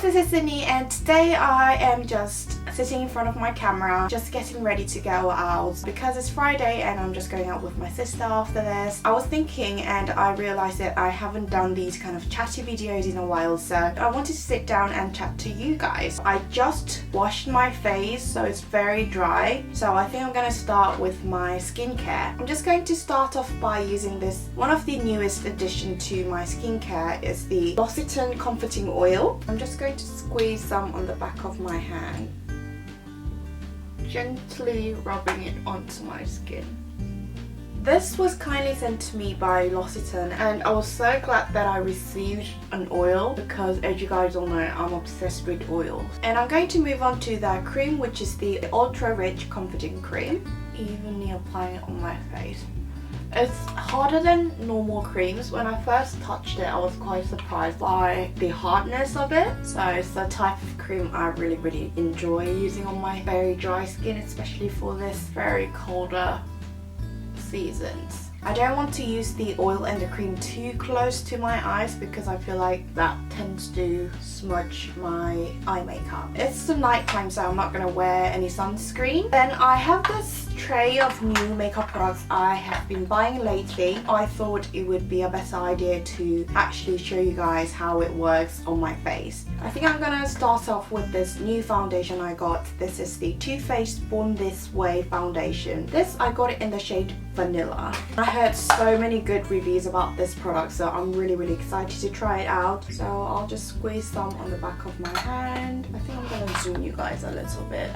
this is Sydney and today I am just sitting in front of my camera, just getting ready to go out because it's Friday and I'm just going out with my sister after this. I was thinking and I realized that I haven't done these kind of chatty videos in a while, so I wanted to sit down and chat to you guys. I just washed my face, so it's very dry, so I think I'm gonna start with my skincare. I'm just going to start off by using this. One of the newest addition to my skincare is the LOCCITANE comforting oil. I'm just going to squeeze some on the back of my hand, gently rubbing it onto my skin. This was kindly sent to me by L'Occitane and I was so glad that I received an oil because, as you guys all know, I'm obsessed with oils. And I'm going to move on to the cream, which is the Ultra Rich Comforting Cream. Evenly applying it on my face. It's harder than normal creams. When I first touched it, I was quite surprised by the hardness of it. So it's the type of cream I really enjoy using on my very dry skin, especially for this very colder seasons. I don't want to use the oil and the cream too close to my eyes because I feel like that tends to smudge my eye makeup. It's the night time, so I'm not going to wear any sunscreen. Then I have this tray of new makeup products I have been buying lately. I thought it would be a better idea to actually show you guys how it works on my face. I think I'm gonna start off with this new foundation I got. This is the Too Faced Born This Way foundation. This, I got it in the shade Vanilla. I heard so many good reviews about this product, so I'm really excited to try it out. So I'll just squeeze some on the back of my hand. I think I'm gonna zoom you guys a little bit.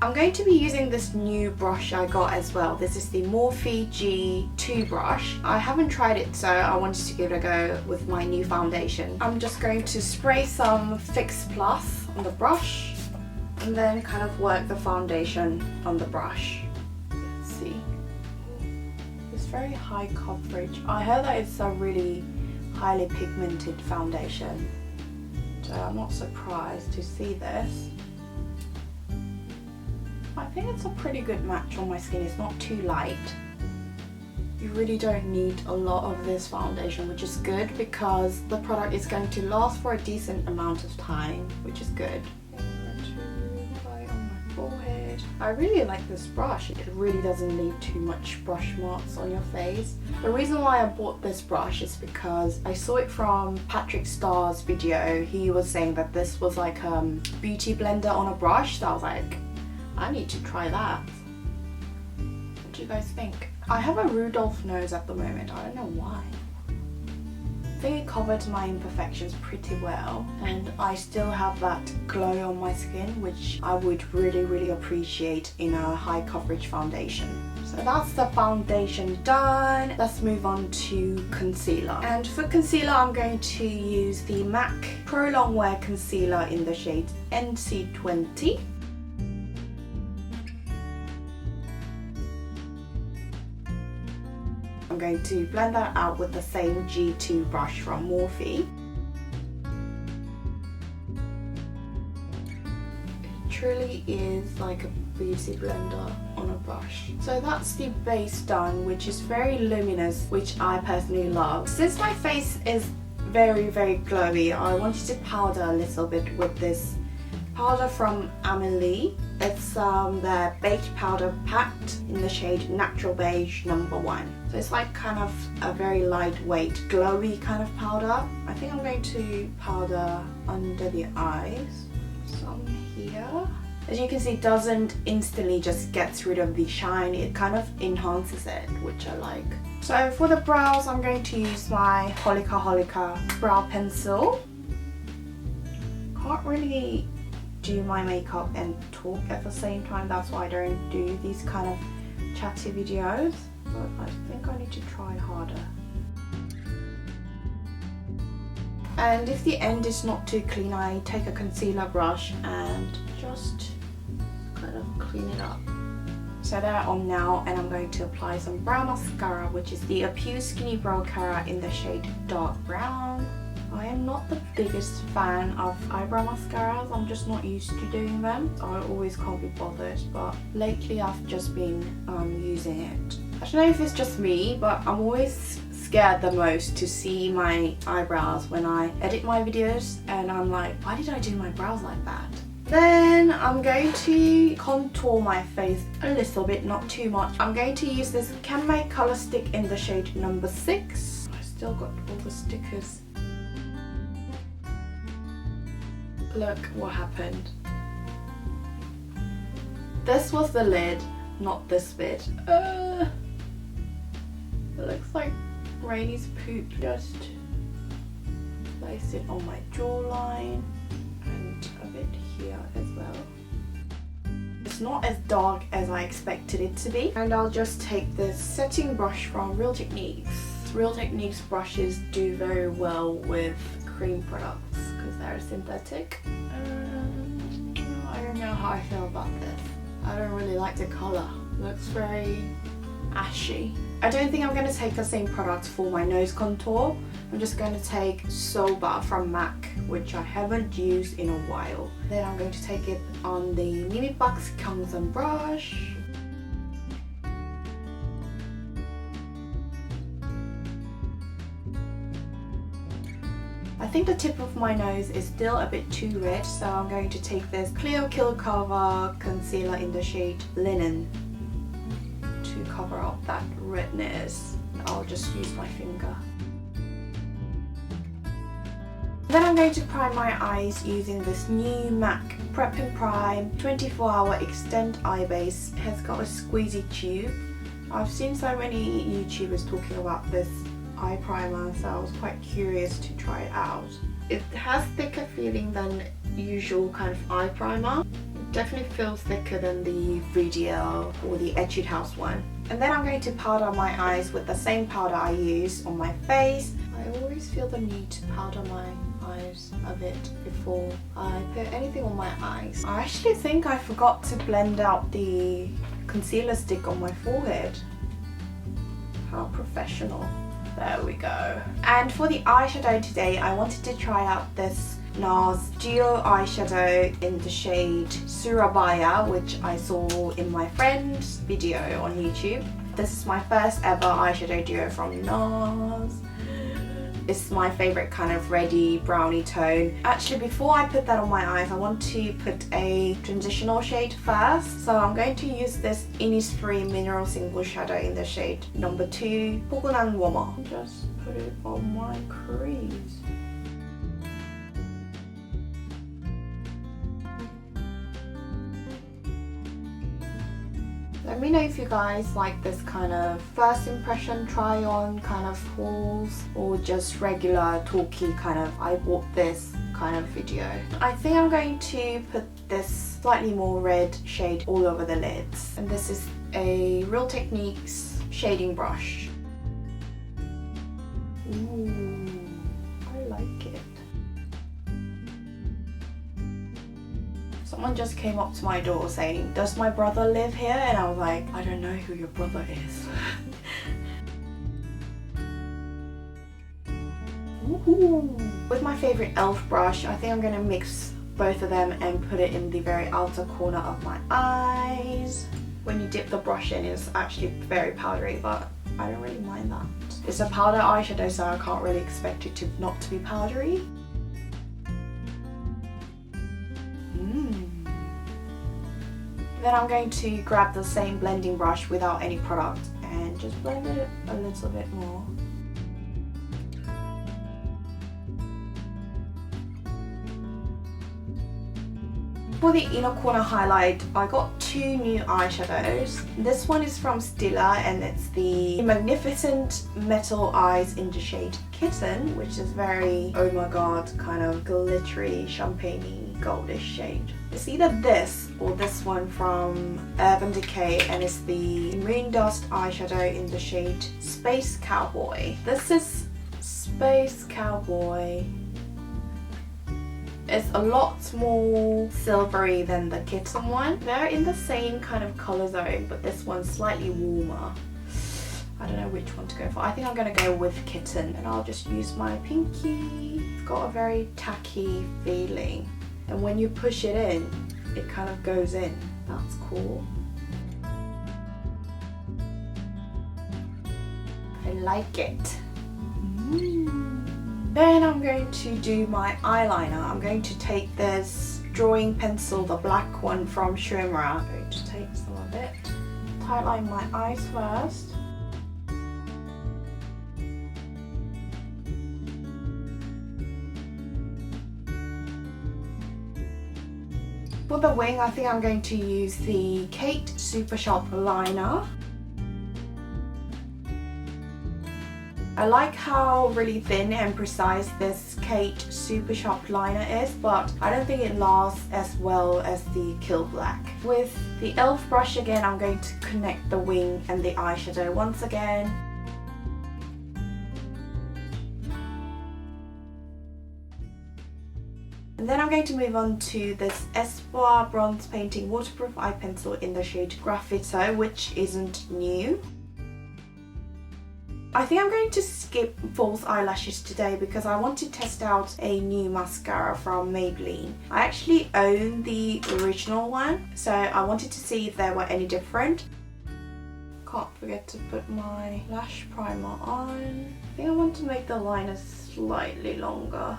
I'm going to be using this new brush I got as well. This is the Morphe G2 brush. I haven't tried it, so I wanted to give it a go with my new foundation. I'm just going to spray some Fix Plus on the brush and then kind of work the foundation on the brush. Let's see. It's very high coverage. I heard that it's a really highly pigmented foundation, so I'm not surprised to see this. I think it's a pretty good match on my skin. It's not too light. You really don't need a lot of this foundation, which is good because the product is going to last for a decent amount of time, which is good. And to apply on my forehead. I really like this brush. It really doesn't leave too much brush marks on your face. The reason why I bought this brush is because I saw it from Patrick Starr's video. He was saying that this was like a beauty blender on a brush, so I was like, I need to try that. What do you guys think? I have a Rudolph nose at the moment. I don't know why. I think it covered my imperfections pretty well, and I still have that glow on my skin, which I would really appreciate in a high coverage foundation. So that's the foundation done. Let's move on to concealer. And for concealer, I'm going to use the MAC Pro Longwear Concealer in the shade NC20. I'm going to blend that out with the same G2 brush from Morphe. It truly is like a beauty blender on a brush. So that's the base done, which is very luminous, which I personally love. Since my face is very glowy, I wanted to powder a little bit with this powder from AMELI. It's their Beige powder Pact in the shade Natural Beige No. 1. So it's like kind of a very lightweight, glowy kind of powder. I think I'm going to powder under the eyes. Some here. As you can see, it doesn't instantly just get rid of the shine. It kind of enhances it, which I like. So for the brows, I'm going to use my Holika brow pencil. Can't really do my makeup and talk at the same time, that's why I don't do these kind of chatty videos, but I think I need to try harder. And if the end is not too clean, I take a concealer brush and just kind of clean it up. So they're on now, and I'm going to apply some brow mascara, which is the Appeal Skinny Brow Mascara in the shade Dark Brown. I am not the biggest fan of eyebrow mascaras. I'm just not used to doing them. I always can't be bothered, but lately I've just been using it. I don't know if it's just me, but I'm always scared the most to see my eyebrows when I edit my videos, and I'm like, why did I do my brows like that? Then I'm going to contour my face a little bit, not too much. I'm going to use this Can Make Color Stick in the shade number 6. I still got all the stickers. Look what happened. This was the lid, not this bit. It looks like Rainy's poop. Just place it on my jawline and a bit here as well. It's not as dark as I expected it to be. And I'll just take this setting brush from Real Techniques. Real Techniques brushes do very well with cream products because they're synthetic. I don't know how I feel about this. I don't really like the colour. Looks very ashy. I don't think I'm going to take the same product for my nose contour. I'm just going to take Soba from MAC, which I haven't used in a while. Then I'm going to take it on the Nimibox Kyungsun brush. I think the tip of my nose is still a bit too red, so I'm going to take this Clear Kill Cover Concealer in the shade Linen to cover up that redness. I'll just use my finger. Then I'm going to prime my eyes using this new MAC Prep and Prime 24-hour Extend Eye Base. It has got a squeezy tube. I've seen so many YouTubers talking about this eye primer, so I was quite curious to try it out. It has thicker feeling than usual kind of eye primer. It definitely feels thicker than the video or the Etude House one. And then I'm going to powder my eyes with the same powder I use on my face. I always feel the need to powder my eyes a bit before I put anything on my eyes. I actually think I forgot to blend out the concealer stick on my forehead. How professional. There we go. And for the eyeshadow today, I wanted to try out this NARS Duo eyeshadow in the shade Surabaya, which I saw in my friend's video on YouTube. This is my first ever eyeshadow duo from NARS. It's my favorite kind of reddy brownie tone. Actually, before I put that on my eyes, I want to put a transitional shade first. So I'm going to use this Innisfree Mineral Single Shadow in the shade number 2, 포근한 Warmer. Just put it on my crease. Let me know if you guys like this kind of first impression try on kind of hauls or just regular talky kind of I bought this kind of video. I think I'm going to put this slightly more red shade all over the lids. And this is a Real Techniques shading brush. Ooh, I like it. Someone just came up to my door saying, "Does my brother live here?" And I was like, I don't know who your brother is. Ooh. With my favorite e.l.f. brush, I think I'm going to mix both of them and put it in the very outer corner of my eyes. When you dip the brush in, it's actually very powdery, but I don't really mind that. It's a powder eyeshadow, so I can't really expect it to not to be powdery. Then I'm going to grab the same blending brush without any product and just blend it a little bit more. For the inner corner highlight, I got two new eyeshadows. This one is from Stila and it's the Magnificent Metal Eyes in the shade Kitten, which is very, oh my god, kind of glittery, champagne-y, goldish shade. It's either this or this one from Urban Decay and it's the Moon Dust eyeshadow in the shade Space Cowboy. This is Space Cowboy. It's a lot more silvery than the Kitten one. They're in the same kind of colour zone, but this one's slightly warmer. I don't know which one to go for. I think I'm going to go with Kitten and I'll just use my pinky. It's got a very tacky feeling. And when you push it in, it kind of goes in. That's cool. I like it. Then I'm going to do my eyeliner. I'm going to take this drawing pencil, the black one from Shea. I'm going to take some of it, highlight my eyes first. For the wing, I think I'm going to use the Kate Super Sharp liner. I like how really thin and precise this Kate Super Sharp liner is, but I don't think it lasts as well as the Kill Black. With the e.l.f. brush again, I'm going to connect the wing and the eyeshadow once again. And then I'm going to move on to this Espoir Bronze Painting Waterproof Eye Pencil in the shade Graffito, which isn't new. I think I'm going to skip false eyelashes today because I want to test out a new mascara from Maybelline. I actually own the original one, so I wanted to see if they were any different. Can't forget to put my lash primer on. I think I want to make the liner slightly longer.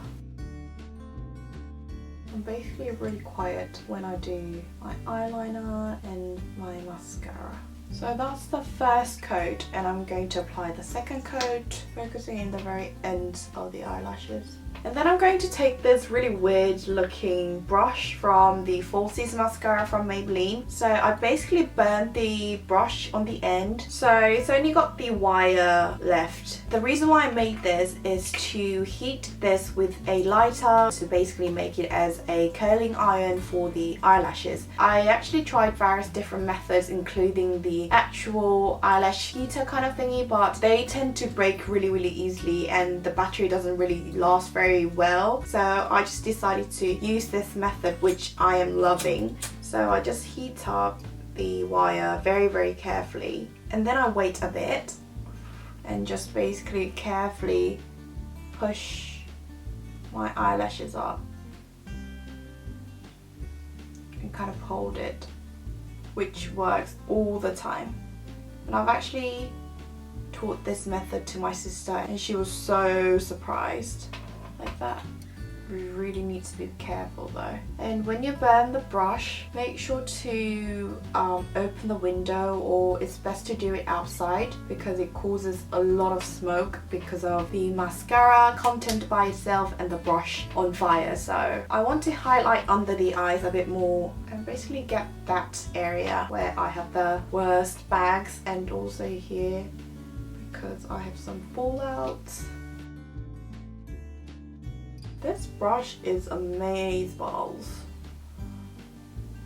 I'm basically really quiet when I do my eyeliner and my mascara. So that's the first coat, and I'm going to apply the second coat, focusing in the very ends of the eyelashes. And then I'm going to take this really weird looking brush from the Falsies mascara from Maybelline. So I basically burned the brush on the end, so it's only got the wire left. The reason why I made this is to heat this with a lighter to basically make it as a curling iron for the eyelashes. I actually tried various different methods, including the actual eyelash heater kind of thingy, but they tend to break really easily and the battery doesn't really last very well. So I just decided to use this method, which I am loving. So I just heat up the wire very carefully, and then I wait a bit and just basically carefully push my eyelashes up and kind of hold it, which works all the time. And I've actually taught this method to my sister and she was so surprised. Like that. We really need to be careful though. And when you burn the brush, make sure to open the window, or it's best to do it outside because it causes a lot of smoke because of the mascara content by itself and the brush on fire. So I want to highlight under the eyes a bit more and basically get that area where I have the worst bags, and also here because I have some fallouts. This brush is amazeballs.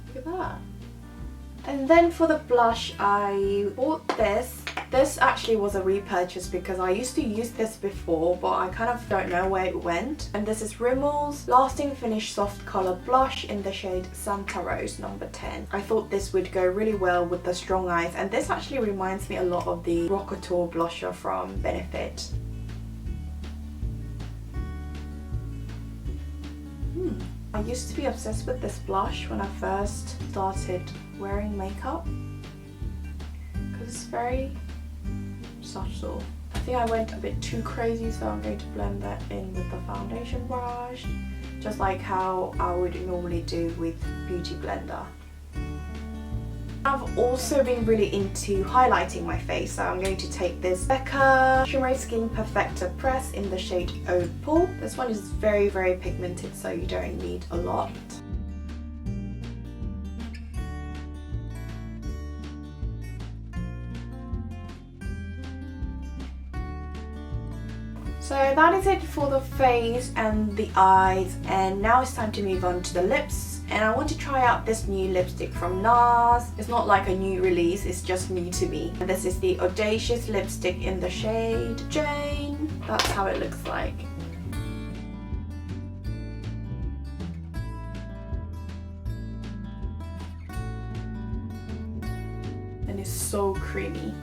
Look at that. And then for the blush, I bought this. This actually was a repurchase because I used to use this before, but I kind of don't know where it went. And this is Rimmel's Lasting Finish Soft Color Blush in the shade Santa Rose number 10. I thought this would go really well with the strong eyes, and this actually reminds me a lot of the Rockateur blusher from Benefit. I used to be obsessed with this blush when I first started wearing makeup because it's very subtle. I think I went a bit too crazy, so I'm going to blend that in with the foundation brush, just like how I would normally do with Beauty Blender. I've also been really into highlighting my face, so I'm going to take this Becca Shimmery Skin Perfector Press in the shade Opal. This one is very pigmented, so you don't need a lot. So that is it for the face and the eyes, and now it's time to move on to the lips. And I want to try out this new lipstick from NARS. It's not like a new release, it's just new to me. And this is the Audacious lipstick in the shade Jane. That's how it looks like. And it's so creamy.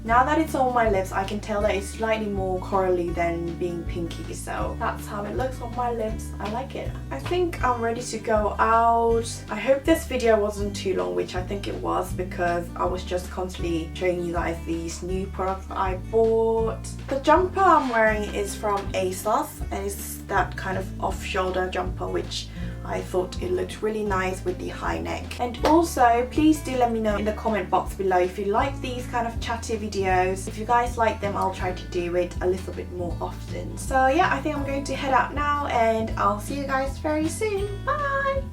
Now that it's on my lips, I can tell that it's slightly more corally than being pinky, so that's how it looks on my lips. I like it. I think I'm ready to go out. I hope this video wasn't too long, which I think it was because I was just constantly showing you guys these new products that I bought. The jumper I'm wearing is from ASOS and it's that kind of off-shoulder jumper, which I thought it looked really nice with the high neck. And also, please do let me know in the comment box below if you like these kind of chatty videos. If you guys like them, I'll try to do it a little bit more often. So yeah, I think I'm going to head out now and I'll see you guys very soon. Bye!